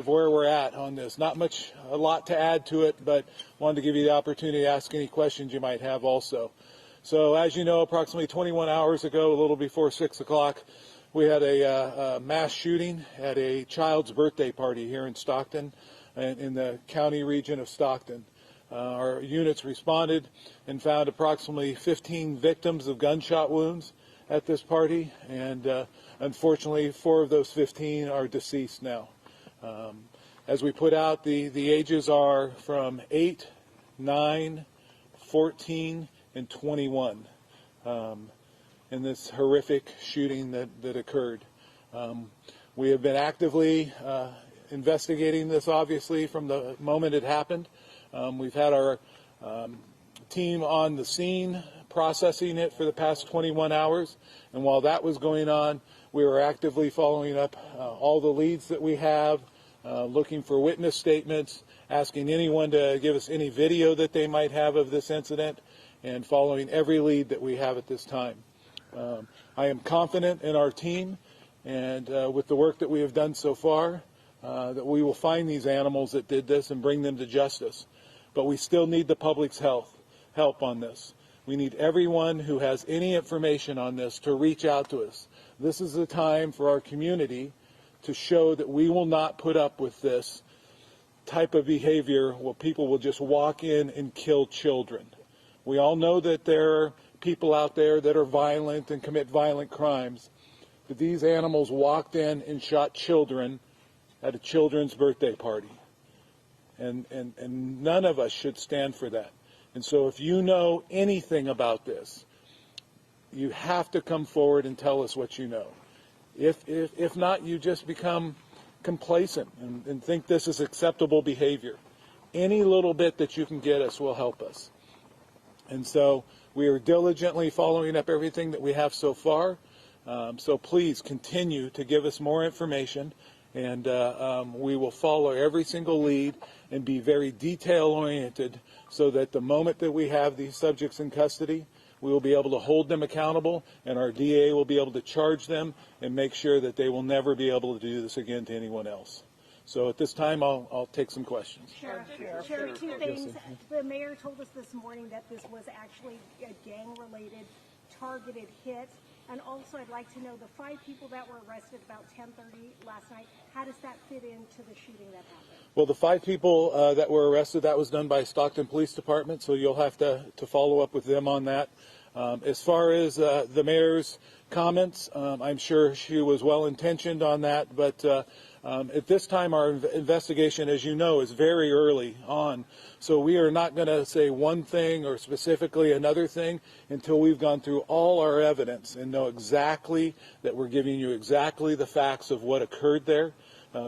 of where we're at on this. Not a lot to add to it, but wanted to give you the opportunity to ask any questions you might have also. So as you know, approximately 21 hours ago, a little before 6 o'clock, we had a mass shooting at a child's birthday party here in Stockton, in the county region of Stockton. Our units responded and found approximately 15 victims of gunshot wounds at this party, and unfortunately 4 of those 15 are deceased now. As we put out, the ages are from 8, 9, 14, and 21 in this horrific shooting that occurred. We have been actively investigating this, obviously, from the moment it happened. We've had our team on the scene processing it for the past 21 hours, and while that was going on, we were actively following up all the leads that we have, looking for witness statements, asking anyone to give us any video that they might have of this incident, and following every lead that we have at this time. I am confident in our team and with the work that we have done so far, that we will find these animals that did this and bring them to justice. But we still need the public's help on this. We need everyone who has any information on this to reach out to us. This is the time for our community to show that we will not put up with this type of behavior where people will just walk in and kill children. We all know that there are people out there that are violent and commit violent crimes, but these animals walked in and shot children at a children's birthday party. And none of us should stand for that. And so if you know anything about this, you have to come forward and tell us what you know. If not, you just become complacent and think this is acceptable behavior. Any little bit that you can get us will help us. And so we are diligently following up everything that we have so far. So please continue to give us more information, and we will follow every single lead and be very detail-oriented so that the moment that we have these subjects in custody, we will be able to hold them accountable, and our DA will be able to charge them and make sure that they will never be able to do this again to anyone else. So at this time, I'll take some questions. Sheriff, 2 things. The mayor told us this morning that this was actually a gang-related, targeted hit. And also, I'd like to know the 5 people that were arrested about 10:30 last night, how does that fit into the shooting that happened? Well, the 5 people that were arrested, that was done by Stockton Police Department, so you'll have to follow up with them on that. As far as the mayor's comments, I'm sure she was well-intentioned on that, but at this time our investigation, as you know, is very early on. So we are not going to say one thing or specifically another thing until we've gone through all our evidence and know exactly that we're giving you exactly the facts of what occurred there.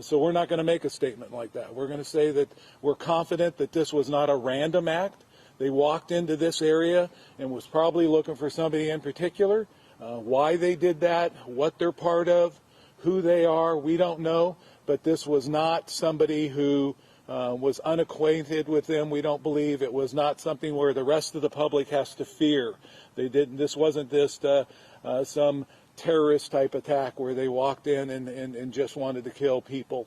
So we're not going to make a statement like that. We're going to say that we're confident that this was not a random act. They walked into this area and was probably looking for somebody in particular. Why they did that, what they're part of, who they are, we don't know. But this was not somebody who was unacquainted with them. We don't believe it was not something where the rest of the public has to fear. This wasn't just some terrorist type attack where they walked in and just wanted to kill people.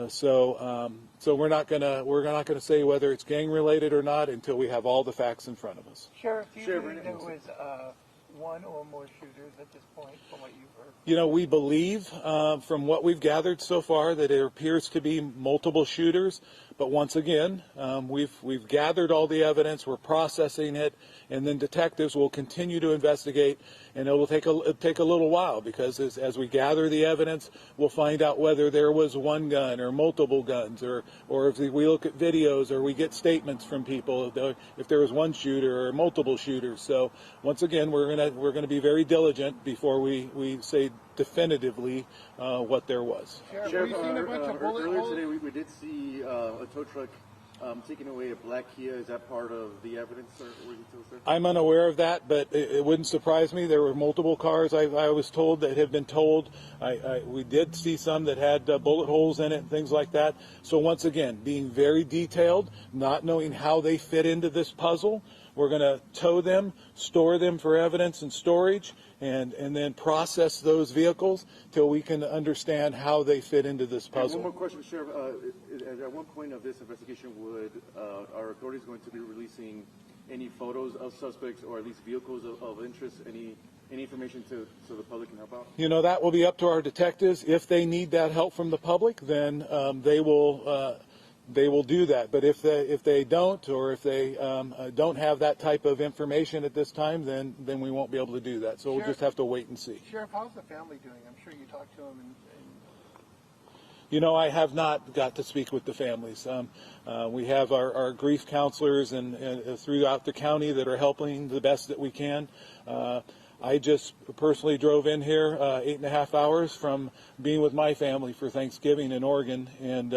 So we're not gonna say whether it's gang related or not until we have all the facts in front of us. Sheriff, do you believe there was one or more shooters at this point, from what you've heard? You know, we believe from what we've gathered so far that there appears to be multiple shooters. But once again, we've gathered all the evidence, we're processing it, and then detectives will continue to investigate, and it will take a little while because as we gather the evidence, we'll find out whether there was one gun or multiple guns, or if we look at videos or we get statements from people if there was one shooter or multiple shooters. So once again, we're gonna be very diligent before we say definitively what there was. Sheriff, earlier today we did see a tow truck taking away a black Kia. Is that part of the evidence, sir? I'm unaware of that, but it wouldn't surprise me. There were multiple cars I was told that have been towed. We did see some that had bullet holes in it and things like that. So once again, being very detailed, not knowing how they fit into this puzzle, We're going to tow them, store them for evidence and storage, and then process those vehicles till we can understand how they fit into this puzzle. One more question, Sheriff. At one point of this investigation, are authorities going to be releasing any photos of suspects or at least vehicles of interest? Any information so the public can help out? You know, that will be up to our detectives. If they need that help from the public, then they will do that. But if they don't, or if they don't have that type of information at this time, then we won't be able to do that. So we'll just have to wait and see. Sheriff, how's the family doing? I'm sure you talked to them You know, I have not got to speak with the families. We have our grief counselors and throughout the county that are helping the best that we can. I just personally drove in here 8.5 hours from being with my family for Thanksgiving in Oregon, and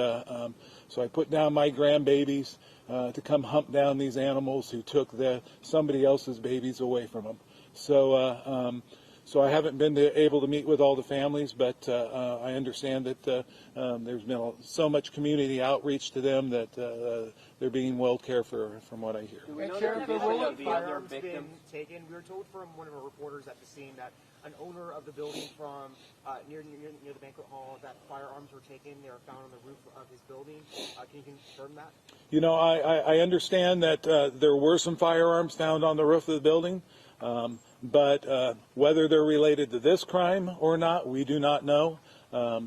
so I put down my grandbabies to come hump down these animals who took somebody else's babies away from them. So I haven't been able to meet with all the families, but I understand that there's been so much community outreach to them that they're being well cared for, from what I hear. Do we know the other victims taken? We were told from one of our reporters at the scene that an owner of the building from near the banquet hall, that firearms were taken. They were found on the roof of his building. Can you confirm that? You know, I understand that there were some firearms found on the roof of the building. But whether they're related to this crime or not, we do not know.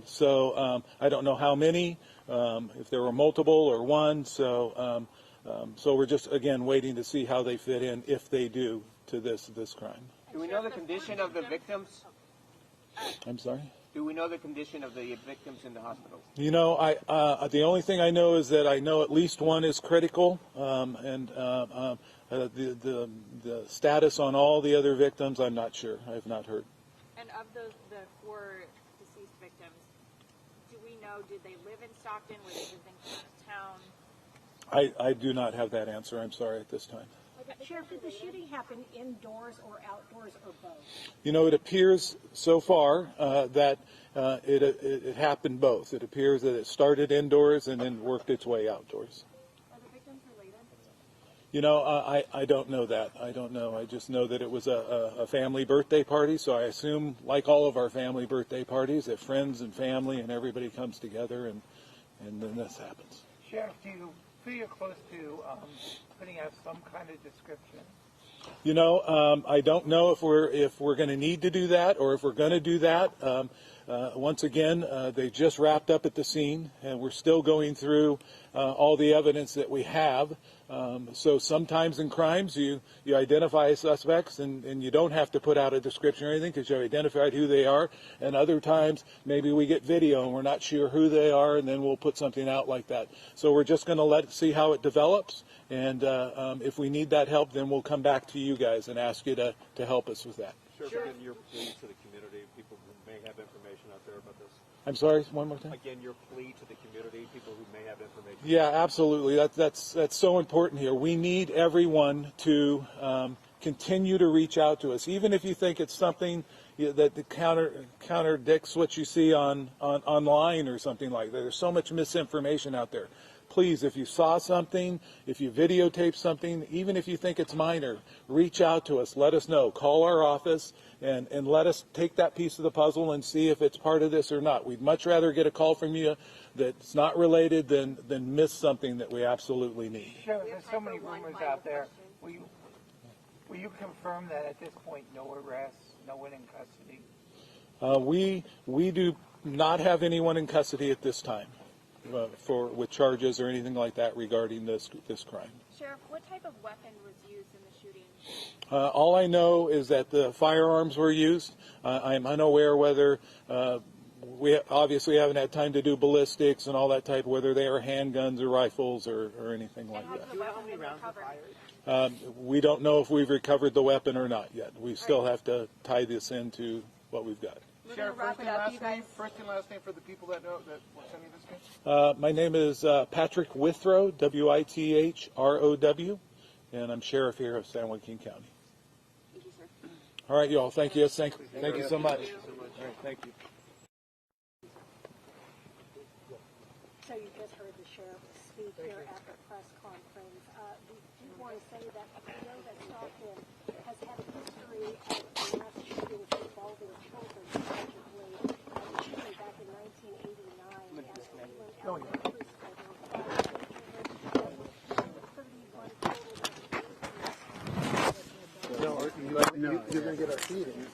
So I don't know how many, if there were multiple or one. So we're just, again, waiting to see how they fit in, if they do, to this crime. Do we know the condition of the victims? I'm sorry? Do we know the condition of the victims in the hospital? You know, the only thing I know is that I know at least one is critical, and the status on all the other victims, I'm not sure. I have not heard. And of the 4 deceased victims, do we know, did they live in Stockton? Were they visiting from out of town? I do not have that answer. I'm sorry at this time. Sheriff, did the shooting happen indoors or outdoors or both? You know, it appears so far that it happened both. It appears that it started indoors and then worked its way outdoors. Are the victims related? You know, I don't know that. I don't know. I just know that it was a family birthday party, so I assume, like all of our family birthday parties, that friends and family and everybody comes together, and then this happens. Sheriff, do you feel you're close to putting out some kind of description? You know, I don't know if we're going to need to do that, or if we're going to do that. Once again, they just wrapped up at the scene, and we're still going through all the evidence that we have. So sometimes in crimes, you identify suspects, and you don't have to put out a description or anything because you identified who they are. And other times, maybe we get video and we're not sure who they are, and then we'll put something out like that. So we're just going to see how it develops. And if we need that help, then we'll come back to you guys and ask you to help us with that. Sure. Again, your plea to the community, people who may have information out there about this. I'm sorry, one more time? Again, your plea to the community, people who may have information. Yeah, absolutely. That's so important here. We need everyone to continue to reach out to us, even if you think it's something that contradicts what you see online or something like that. There's so much misinformation out there. Please, if you saw something, if you videotaped something, even if you think it's minor, reach out to us. Let us know. Call our office and let us take that piece of the puzzle and see if it's part of this or not. We'd much rather get a call from you that's not related than miss something that we absolutely need. Sure, there's so many rumors out there. Will you confirm that at this point, no arrests, no one in custody? We do not have anyone in custody at this time with charges or anything like that regarding this crime. Sheriff, what type of weapon was used in the shooting? All I know is that the firearms were used. I'm unaware whether we obviously haven't had time to do ballistics and all that type, whether they are handguns or rifles or anything like that. Do you know how many rounds were fired? We don't know if we've recovered the weapon or not yet. We still have to tie this into what we've got. Sheriff, first and last name for the people that know that were sending this case? My name is Patrick Withrow, Withrow, and I'm sheriff here of San Joaquin County. Thank you, sir. All right, you all. Thank you. Thank you so much. All right, thank you. So you just heard the sheriff speak here at the press conference. We do want to say that we know that Stockton has had a history of mass shootings involving children, allegedly, shooting back in 1989 at Cleveland Elementary School. There were 5 children that were 31 total. No, you're going to get our feeding.